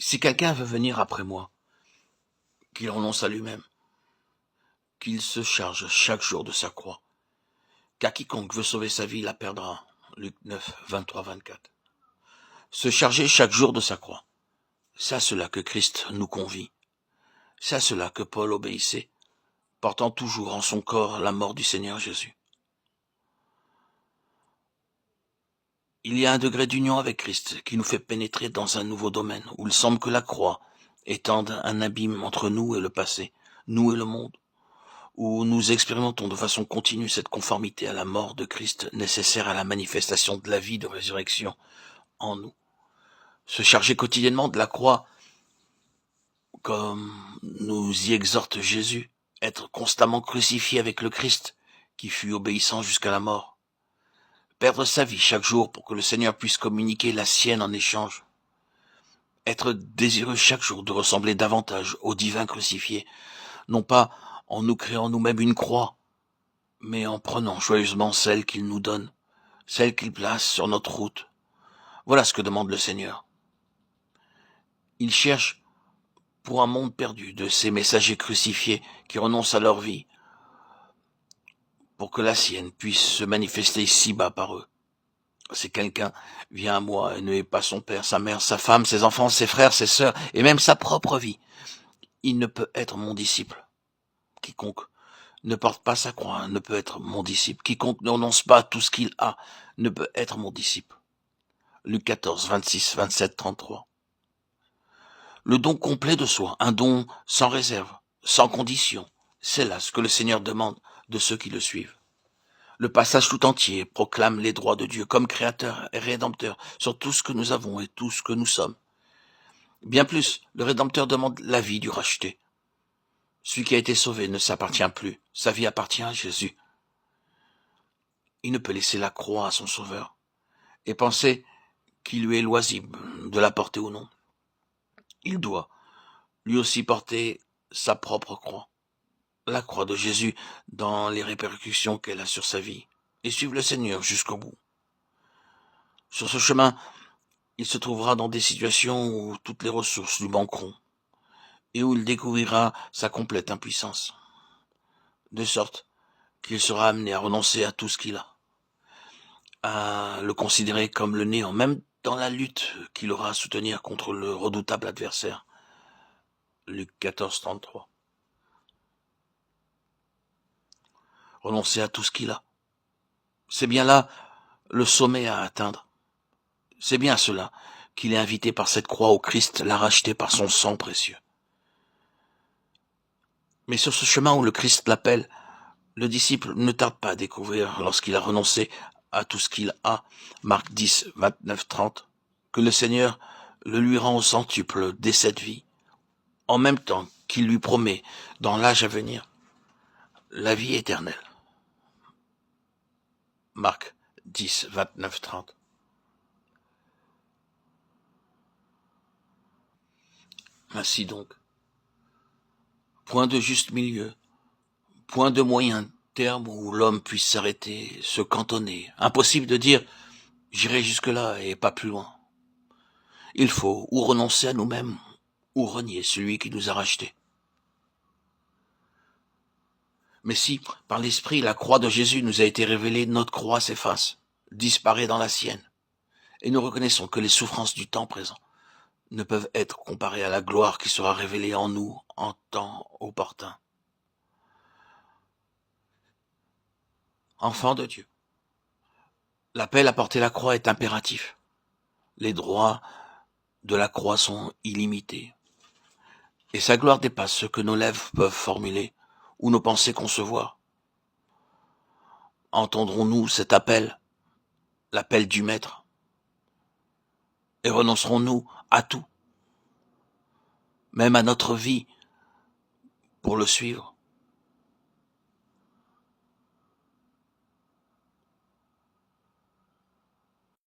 Si quelqu'un veut venir après moi, qu'il renonce à lui-même, qu'il se charge chaque jour de sa croix, car quiconque veut sauver sa vie la perdra. Luc 9, 23, 24. Se charger chaque jour de sa croix, c'est à cela que Christ nous convie. C'est à cela que Paul obéissait, portant toujours en son corps la mort du Seigneur Jésus. Il y a un degré d'union avec Christ qui nous fait pénétrer dans un nouveau domaine où il semble que la croix étende un abîme entre nous et le passé, nous et le monde, où nous expérimentons de façon continue cette conformité à la mort de Christ nécessaire à la manifestation de la vie de résurrection en nous. Se charger quotidiennement de la croix, comme nous y exhorte Jésus, être constamment crucifié avec le Christ, qui fut obéissant jusqu'à la mort. Perdre sa vie chaque jour pour que le Seigneur puisse communiquer la sienne en échange. Être désireux chaque jour de ressembler davantage au divin crucifié, non pas en nous créant nous-mêmes une croix, mais en prenant joyeusement celle qu'il nous donne, celle qu'il place sur notre route. Voilà ce que demande le Seigneur. Il cherche pour un monde perdu de ces messagers crucifiés qui renoncent à leur vie, pour que la sienne puisse se manifester ici-bas par eux. Si quelqu'un vient à moi et ne hait pas son père, sa mère, sa femme, ses enfants, ses frères, ses sœurs, et même sa propre vie, il ne peut être mon disciple. Quiconque ne porte pas sa croix ne peut être mon disciple. Quiconque ne renonce pas à tout ce qu'il a ne peut être mon disciple. Luc 14, 26, 27, 33. Le don complet de soi, un don sans réserve, sans condition, c'est là ce que le Seigneur demande de ceux qui le suivent. Le passage tout entier proclame les droits de Dieu comme créateur et rédempteur sur tout ce que nous avons et tout ce que nous sommes. Bien plus, le Rédempteur demande la vie du racheté. Celui qui a été sauvé ne s'appartient plus, sa vie appartient à Jésus. Il ne peut laisser la croix à son Sauveur et penser qu'il lui est loisible de la porter ou non. Il doit lui aussi porter sa propre croix, la croix de Jésus dans les répercussions qu'elle a sur sa vie, et suivre le Seigneur jusqu'au bout. Sur ce chemin, il se trouvera dans des situations où toutes les ressources lui manqueront, et où il découvrira sa complète impuissance, de sorte qu'il sera amené à renoncer à tout ce qu'il a, à le considérer comme le néant, même dans la lutte qu'il aura à soutenir contre le redoutable adversaire. Luc 14, 33. Renoncer à tout ce qu'il a. C'est bien là le sommet à atteindre. C'est bien cela qu'il est invité par cette croix au Christ, l'a racheté par son sang précieux. Mais sur ce chemin où le Christ l'appelle, le disciple ne tarde pas à découvrir, lorsqu'il a renoncé à tout ce qu'il a, Marc 10, 29, 30, que le Seigneur le lui rend au centuple dès cette vie, en même temps qu'il lui promet, dans l'âge à venir, la vie éternelle. Marc 10, 29, 30. Ainsi donc, point de juste milieu, point de moyen terme où l'homme puisse s'arrêter, se cantonner. Impossible de dire « j'irai jusque-là et pas plus loin ». Il faut ou renoncer à nous-mêmes, ou renier celui qui nous a rachetés. Mais si, par l'Esprit, la croix de Jésus nous a été révélée, notre croix s'efface, disparaît dans la sienne, et nous reconnaissons que les souffrances du temps présent ne peuvent être comparées à la gloire qui sera révélée en nous en temps opportun. Enfants de Dieu, l'appel à porter la croix est impératif. Les droits de la croix sont illimités, et sa gloire dépasse ce que nos lèvres peuvent formuler ou nos pensées concevoir. Entendrons-nous cet appel, l'appel du Maître, et renoncerons-nous à tout, même à notre vie, pour le suivre?